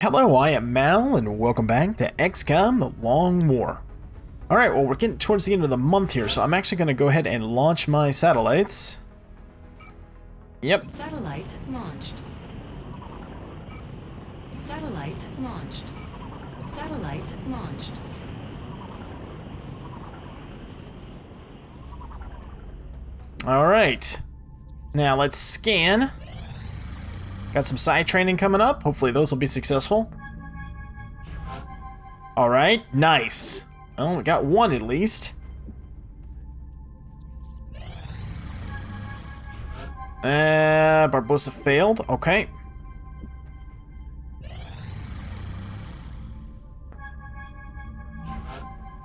Hello, I am Mal, and welcome back to XCOM The Long War. Alright, well, we're getting towards the end of the month here, so I'm actually going to go ahead and launch my satellites. Yep. Satellite launched. Satellite launched. Satellite launched. Alright. Now let's scan. Got some side training coming up. Hopefully those will be successful. Alright, nice. Oh, we got one at least. Barbosa failed. Okay.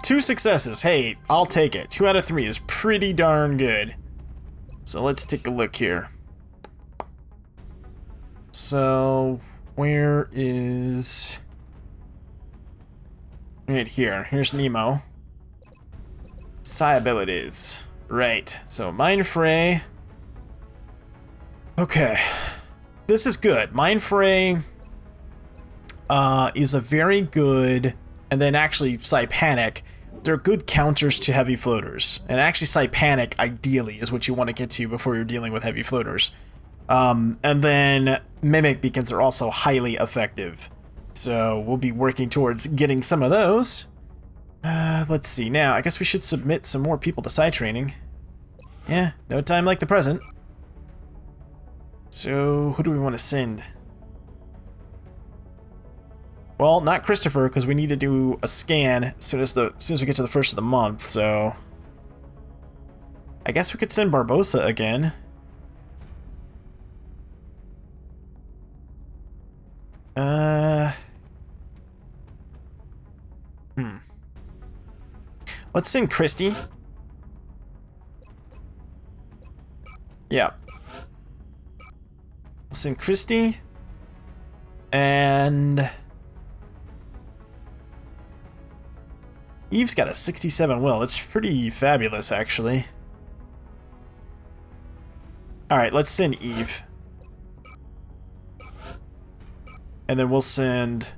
Two successes. Hey, I'll take it. 2 out of 3 is pretty darn good. So let's take a look here. So, where is... Right here. Here's Nemo. Psi abilities. Right. So, Mind Fray. Okay. This is good. Mind Fray is a very good... And then actually, Psi Panic. They're good counters to heavy floaters. And actually, Psi Panic, ideally, is what you want to get to before you're dealing with heavy floaters. And then Mimic Beacons are also highly effective. So we'll be working towards getting some of those. Let's see. Now, I guess we should submit some more people to side training. Yeah, no time like the present. So, who do we want to send? Well, not Christopher, because we need to do a scan as soon as we get to the first of the month, so... I guess we could send Barbosa again. Let's send Christy. Yeah. We'll send Christy. And... Eve's got a 67 will. It's pretty fabulous, actually. Alright, let's send Eve. And then we'll send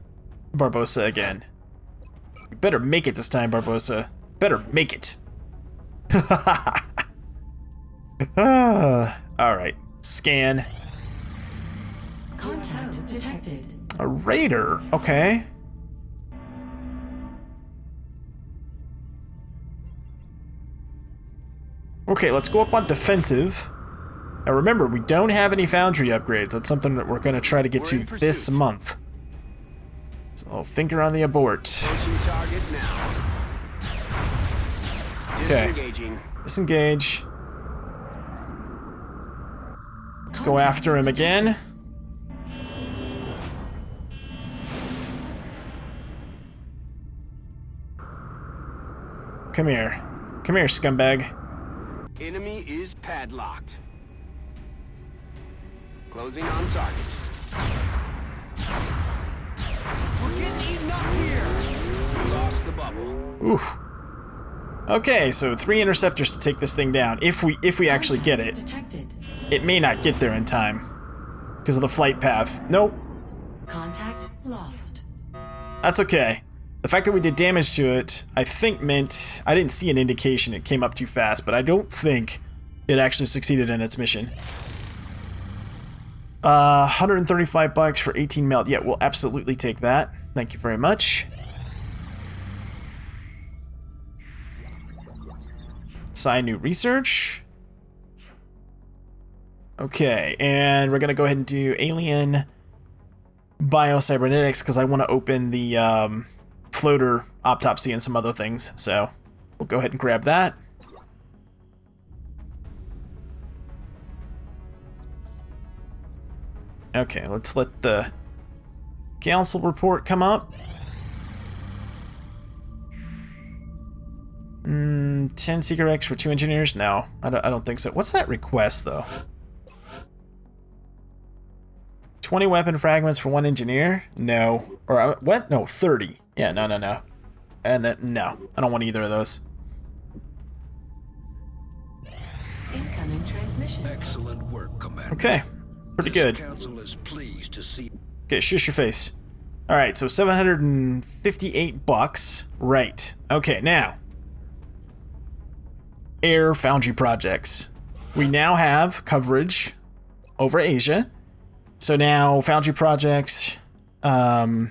Barbosa again. You better make it this time, Barbosa. Better make it. Alright. Scan. Contact detected. A raider. Okay. Okay, let's go up on defensive. Now remember, we don't have any Foundry upgrades. That's something that we're going to try to get to this month. So, finger on the abort. Okay. Disengage. Let's go after him again. Come here. Come here, scumbag. Enemy is padlocked. Closing on target. We're getting eaten up here. We lost the bubble. Oof. Okay, so 3 interceptors to take this thing down. If we actually get it. It may not get there in time because of the flight path. Nope. Contact lost. That's okay. The fact that we did damage to it, I think meant... I didn't see an indication it came up too fast, but I don't think it actually succeeded in its mission. 135 bucks for 18 melt. Yeah, we'll absolutely take that. Thank you very much. Sign new research. Okay, and we're going to go ahead and do alien biocybernetics because I want to open the floater autopsy and some other things. So we'll go ahead and grab that. Okay, let's let the council report come up. 10 Seeker X for 2 engineers? No, I don't think so. What's that request, though? 20 weapon fragments for 1 engineer? No. Or, what? No, 30. Yeah, no. And then, no. I don't want either of those. Incoming transmission. Excellent work, Commander. Okay. Pretty good. Council is pleased to see. Okay, shush your face. All right, so 758 bucks. Right. Okay, now. Air Foundry projects. We now have coverage over Asia. So now Foundry projects have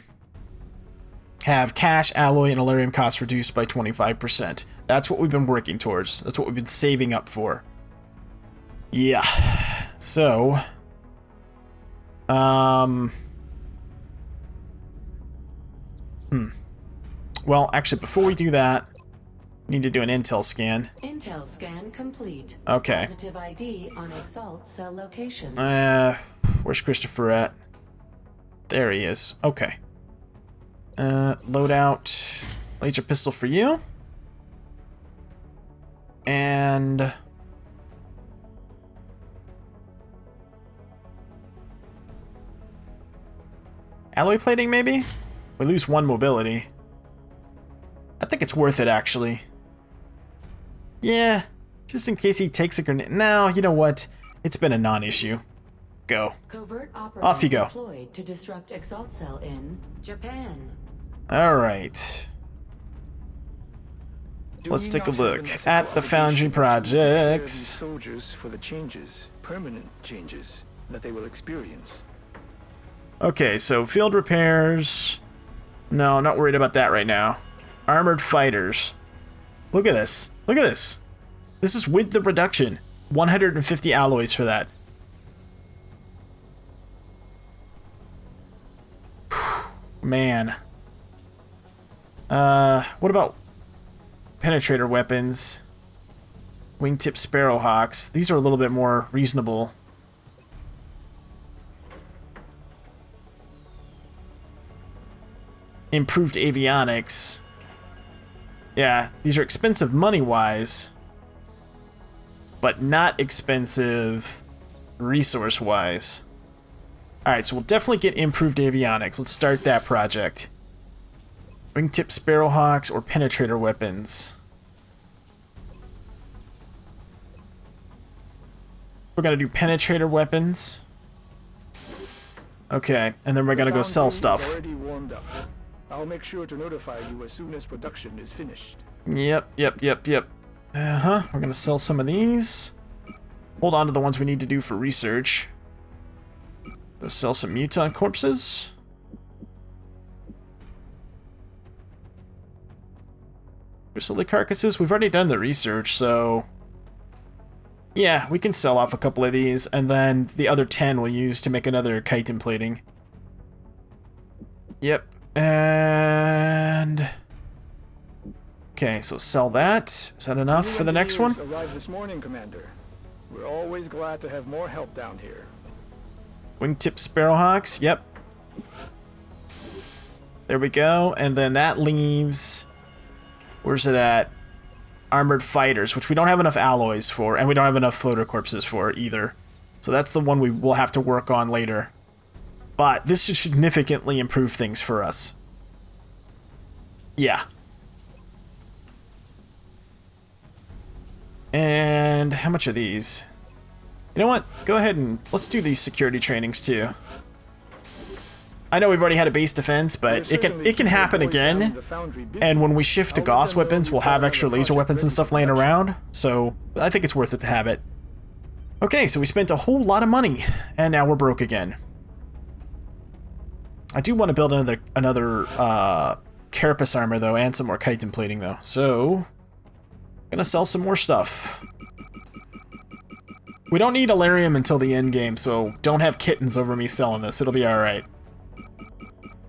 cash, alloy, and Alerium costs reduced by 25%. That's what we've been working towards. That's what we've been saving up for. Yeah. So, well, actually, before we do that, we need to do an intel scan. Intel scan complete. Okay. Positive ID on Exalt cell location. Where's Christopher at? There he is. Okay. Loadout laser pistol for you. And alloy plating, maybe? We lose 1 mobility. I think it's worth it, actually. Yeah, just in case he takes a grenade. No, you know what? It's been a non-issue. Go. Covert Off you go. deployed to disrupt Exalt cell in Japan. All right. Let's take a look at the Foundry projects. Soldiers for the changes, permanent changes that they will experience. Okay, so field repairs. No, not worried about that right now. Armored fighters. Look at this. Look at this. This is with the reduction. 150 alloys for that. Man. What about penetrator weapons? Wingtip Sparrowhawks. These are a little bit more reasonable. Improved avionics. Yeah, these are expensive money-wise, but not expensive resource-wise. Alright, so we'll definitely get improved avionics. Let's start that project. Wingtip Sparrowhawks or penetrator weapons. We're gonna do penetrator weapons. Okay, and then we're gonna go sell stuff. Already warmed up. I'll make sure to notify you as soon as production is finished. Yep. We're gonna sell some of these. Hold on to the ones we need to do for research. Let's sell some mutant corpses. Chrysalid carcasses. We've already done the research, so yeah, we can sell off a couple of these, and then the other 10 we'll use to make another chitin plating. Yep. And okay, so sell that. Is that enough for the next one? Arrived this morning, Commander. We're always glad to have more help down here. Wingtip Sparrowhawks. Yep. There we go. And then that leaves. Where's it at? Armored fighters, which we don't have enough alloys for, and we don't have enough floater corpses for either. So that's the one we will have to work on later. But this should significantly improve things for us. Yeah. And how much are these? You know what? Go ahead and let's do these security trainings too. I know we've already had a base defense, but it can happen again. And when we shift to Gauss weapons, we'll have extra laser weapons and stuff laying around. So I think it's worth it to have it. Okay, so we spent a whole lot of money, and now we're broke again. I do want to build another carapace armor though, and some more chitin plating though. So I'm gonna sell some more stuff. We don't need Alerium until the end game, so don't have kittens over me selling this. It'll be alright.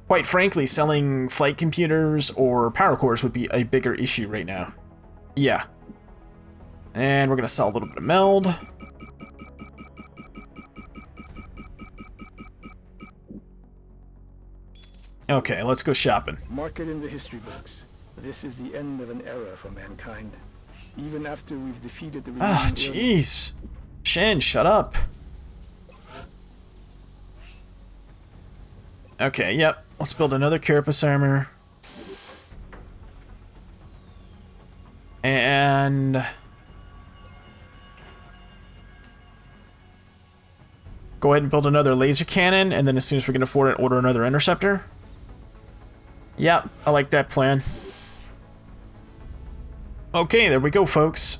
Quite frankly, selling flight computers or power cores would be a bigger issue right now. Yeah. And we're gonna sell a little bit of meld. Okay, let's go shopping. Mark it in the history books. This is the end of an era for mankind. Even after we've defeated the... Ah, jeez. Shen, shut up. Okay, yep. Let's build another carapace armor. And... go ahead and build another laser cannon, and then as soon as we can afford it, order another interceptor. Yep, I like that plan. Okay, there we go, folks.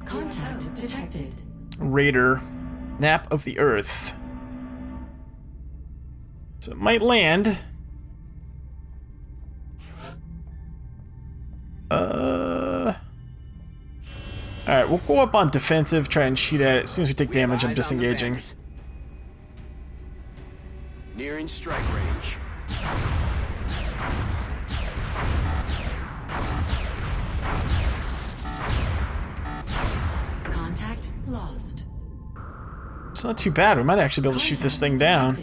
Contact detected. Raider, nap of the Earth. So it might land. Alright, we'll go up on defensive, try and shoot at it. As soon as we take damage, I'm disengaging. Nearing strike range. Contact lost. It's not too bad. We might actually be able to shoot this thing down.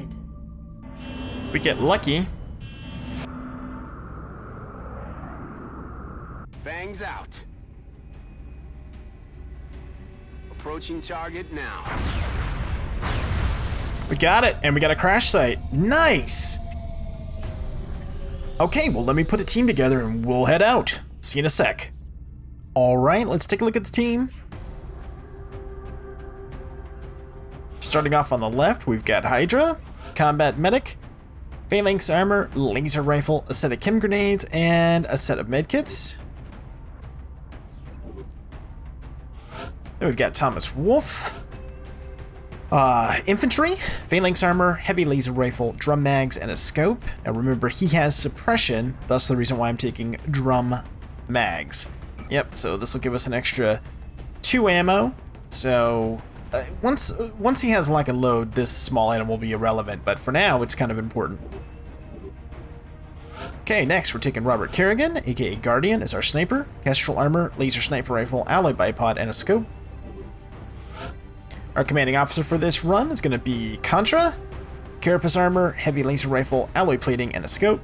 If we get lucky. Bangs out. Approaching target now. We got it, and we got a crash site. Nice! Okay, well, let me put a team together and we'll head out. See you in a sec. Alright, let's take a look at the team. Starting off on the left, we've got Hydra, Combat Medic, Phalanx Armor, Laser Rifle, a set of Chem Grenades, and a set of Medkits. Then we've got Thomas Wolf, Infantry, Phalanx Armor, Heavy Laser Rifle, Drum Mags, and a Scope. Now remember, he has Suppression, thus the reason why I'm taking Drum Mags. Yep, so this will give us an extra 2 ammo. So once he has Lock and Load, this small item will be irrelevant, but for now, it's kind of important. Okay, next we're taking Robert Kerrigan, aka Guardian, as our sniper, Kestrel Armor, Laser Sniper Rifle, Alloy Bipod, and a Scope. Our commanding officer for this run is going to be Contra, Carapace Armor, Heavy Laser Rifle, Alloy Plating, and a Scope.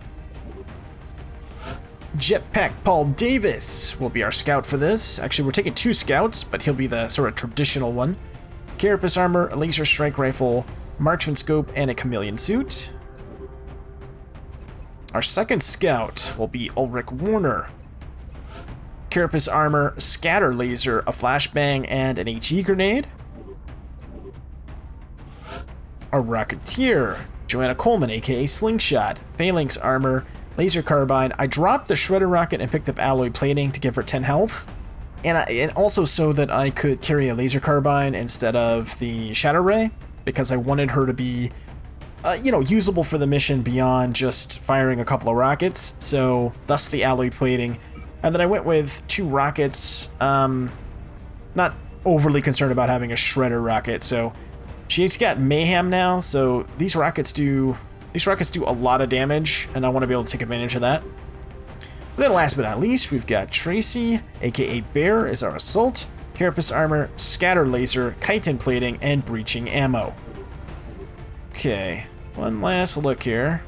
Jetpack Paul Davis will be our scout for this. Actually, we're taking 2 scouts, but he'll be the sort of traditional one. Carapace Armor, a Laser Strike Rifle, Marksman Scope, and a Chameleon Suit. Our second scout will be Ulrich Warner. Carapace Armor, Scatter Laser, a Flashbang, and an HE Grenade. Our Rocketeer, Joanna Coleman, aka Slingshot, Phalanx Armor, Laser Carbine. I dropped the Shredder Rocket and picked up Alloy Plating to give her 10 health. And also so that I could carry a Laser Carbine instead of the Shadow Ray, because I wanted her to be, usable for the mission beyond just firing a couple of rockets. So, thus the Alloy Plating. And then I went with 2 rockets. Not overly concerned about having a Shredder Rocket, so she's got Mayhem now, so these rockets do a lot of damage, and I want to be able to take advantage of that. And then last but not least, we've got Tracy, aka Bear, as our Assault, Carapace Armor, Scatter Laser, Chitin Plating, and Breaching Ammo. Okay, one last look here.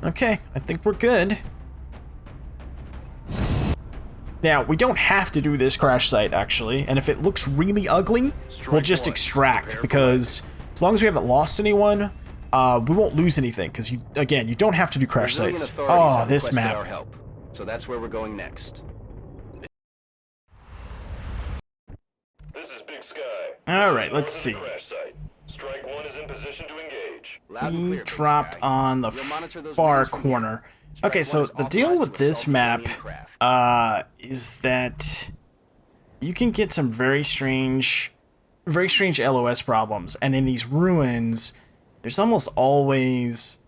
Okay, I think we're good. Now, we don't have to do this crash site, actually, and if it looks really ugly, we'll just extract, because as long as we haven't lost anyone, we won't lose anything, because, again, you don't have to do crash sites. Oh, this map. So that's where we're going next. This is Big Sky. Alright, let's see. Strike 1 is in position to engage. He dropped on the far corner. Okay, so the deal with this map is that you can get some very strange LOS problems, and in these ruins, there's almost always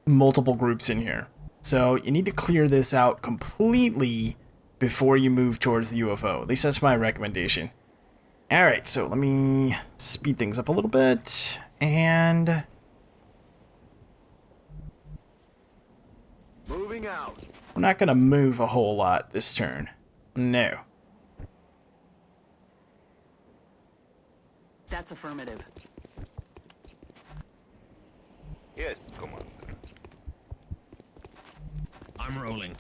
multiple groups in here. So you need to clear this out completely before you move towards the UFO. At least that's my recommendation. Alright, so let me speed things up a little bit, and Moving out. we're not going to move a whole lot this turn. No. That's affirmative. Yes, Commander. I'm rolling.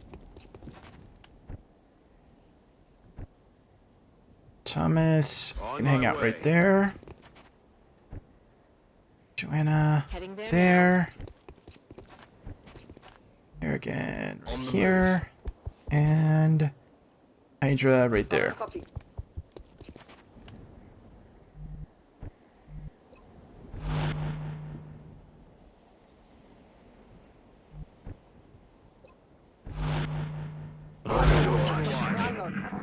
Thomas can hang out right there. Joanna there. There again, right here. And Hydra right there. Copy. Eyes on.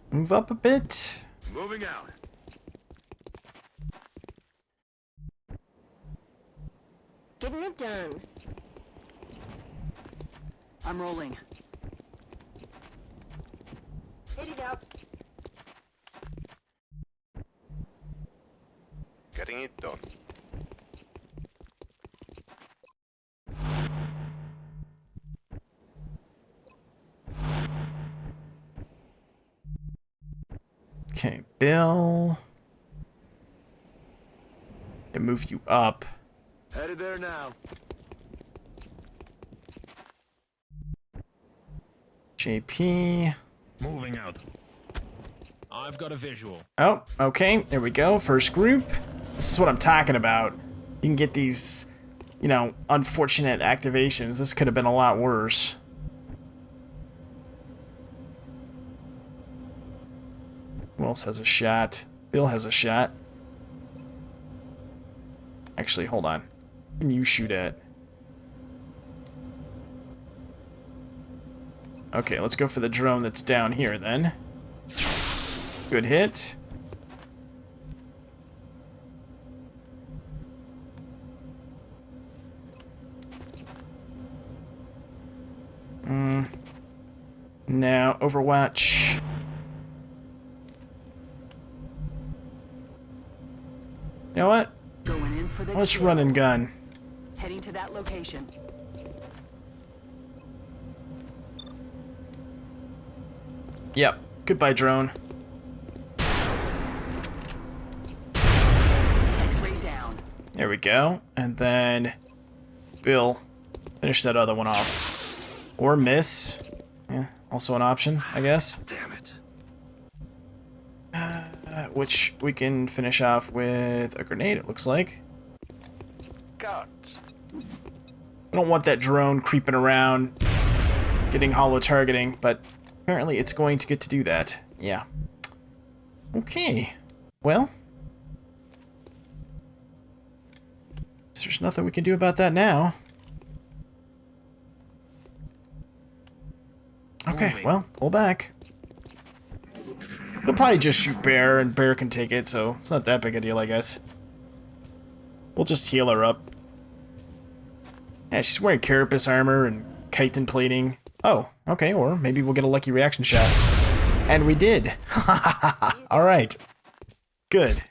Move up a bit. Moving out. Getting it done. I'm rolling. Headed out. Getting it done. Okay, Bill. And move you up. Headed there now. JP. Moving out. I've got a visual. Oh, okay. There we go. First group. This is what I'm talking about. You can get these, you know, unfortunate activations. This could have been a lot worse. Who else has a shot? Bill has a shot. Actually, hold on. Who can you shoot at? Okay, let's go for the drone that's down here then. Good hit. Now, Overwatch. You know what? Going in for the Let's kill. run and gun. Heading to that location. Yep. Goodbye, drone. X-ray down. There we go. And then Bill, finish that other one off. Or miss. Yeah, also an option, I guess. Damn it. Which we can finish off with a grenade, it looks like. Got. We don't want that drone creeping around, getting hollow targeting, but apparently it's going to get to do that. Yeah. Okay. Well. There's nothing we can do about that now. Okay, well, pull back. We'll probably just shoot Bear, and Bear can take it, so it's not that big a deal, I guess. We'll just heal her up. Yeah, she's wearing carapace armor and chitin plating. Oh, okay, or maybe we'll get a lucky reaction shot. And we did! Alright. Good.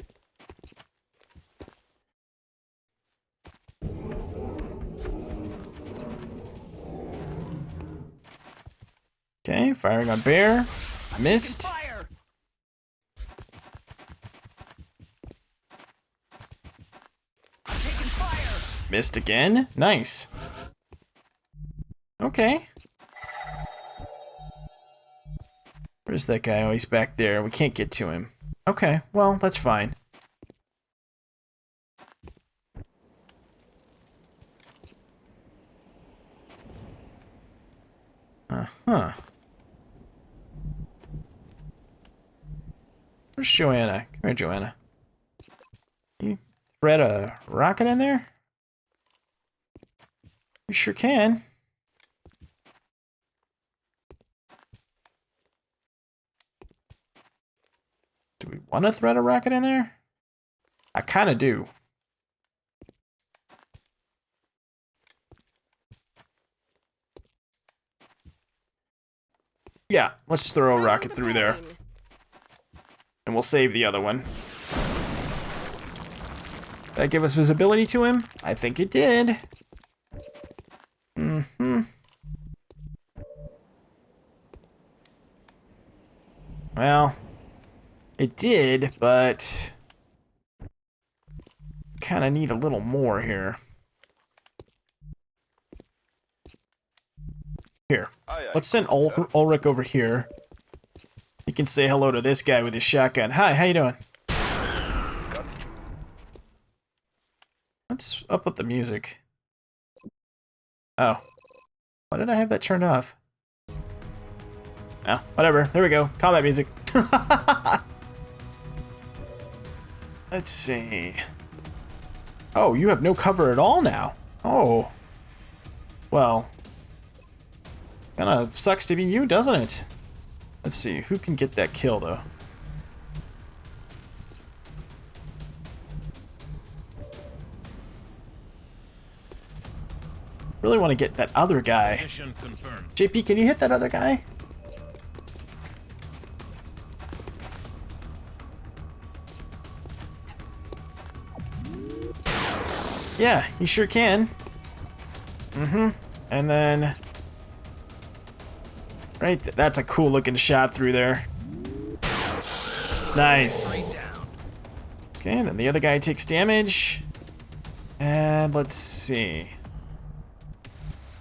Okay, firing on Bear. Missed. Fire! I'm taking fire! Missed again. Nice. Okay. Where's that guy? Oh, he's back there. We can't get to him. Okay, well, that's fine. Uh-huh. Where's Joanna? Come here, Joanna. You thread a rocket in there? You sure can. Do we want to thread a rocket in there? I kind of do. Yeah, let's throw a rocket through there. And we'll save the other one. Did that give us visibility to him? I think it did. Mm-hmm. Well, it did, but kind of need a little more here. Here, let's send Ulrich over here. can say hello to this guy with his shotgun. Hi, how you doing? What's up with the music? Oh. Why did I have that turned off? Oh, whatever. There we go. Combat music. Let's see. Oh, you have no cover at all now. Oh. Well. Kinda sucks to be you, doesn't it? Let's see. Who can get that kill, though? Really want to get that other guy. Mission confirmed. JP, can you hit that other guy? Yeah, you sure can. Mm-hmm. And then... right, that's a cool looking shot through there. Nice. Okay, and then the other guy takes damage. And let's see.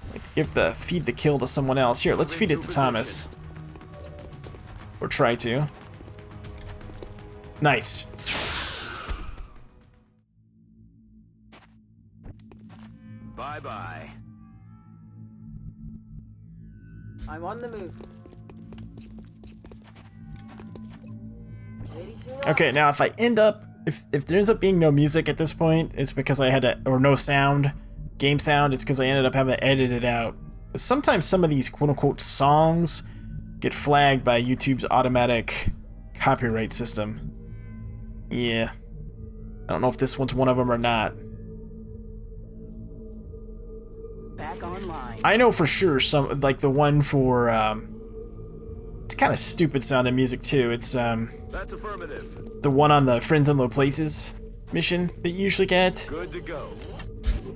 I'd like to give the feed the kill to someone else. Here, let's feed it to Thomas. Or try to. Nice. Bye-bye. I'm on the move. Ready to rock. Okay, now if I end up... If there ends up being no music at this point, it's because I had to... or no sound. Game sound, it's because I ended up having to edit it out. Sometimes some of these quote-unquote songs get flagged by YouTube's automatic copyright system. Yeah. I don't know if this one's one of them or not. Back online. I know for sure some, like the one for, it's kind of stupid sounding music too. It's, That's affirmative. the one on the Friends in Low Places mission that you usually get. Good to go.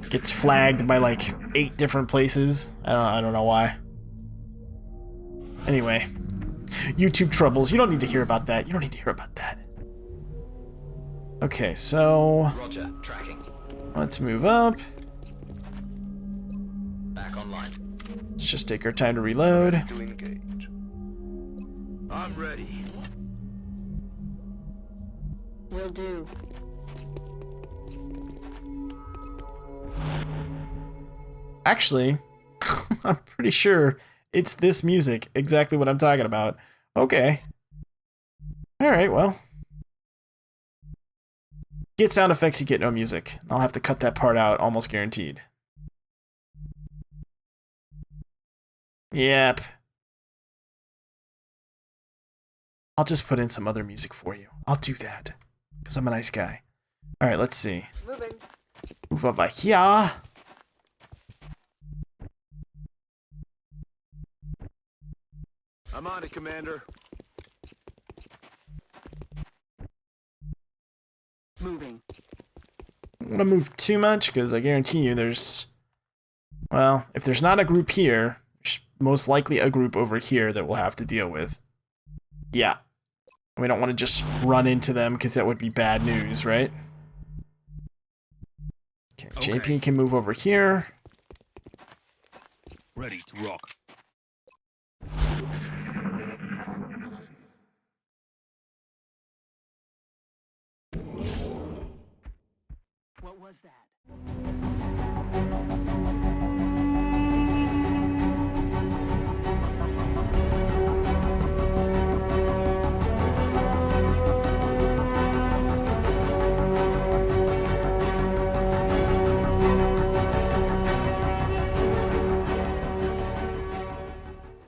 Gets flagged by like 8 different places. I don't know why. Anyway. YouTube troubles. You don't need to hear about that. You don't need to hear about that. Okay, so... Roger, tracking. let's move up. Back online. Let's just take our time to reload. To engage. I'm ready. Will do. Actually, I'm pretty sure it's this music, exactly what I'm talking about. Okay. Alright, well. Get sound effects, you get no music. I'll have to cut that part out, almost guaranteed. Yep. I'll just put in some other music for you. I'll do that, because I'm a nice guy. Alright, let's see. Moving. Move over here. I'm on it, Commander. Moving. I don't want to move too much, because I guarantee you there's... well, if there's not a group here, there's most likely a group over here that we'll have to deal with. Yeah. We don't want to just run into them, because that would be bad news, right? Okay, JP can move over here. Ready to rock. What was that?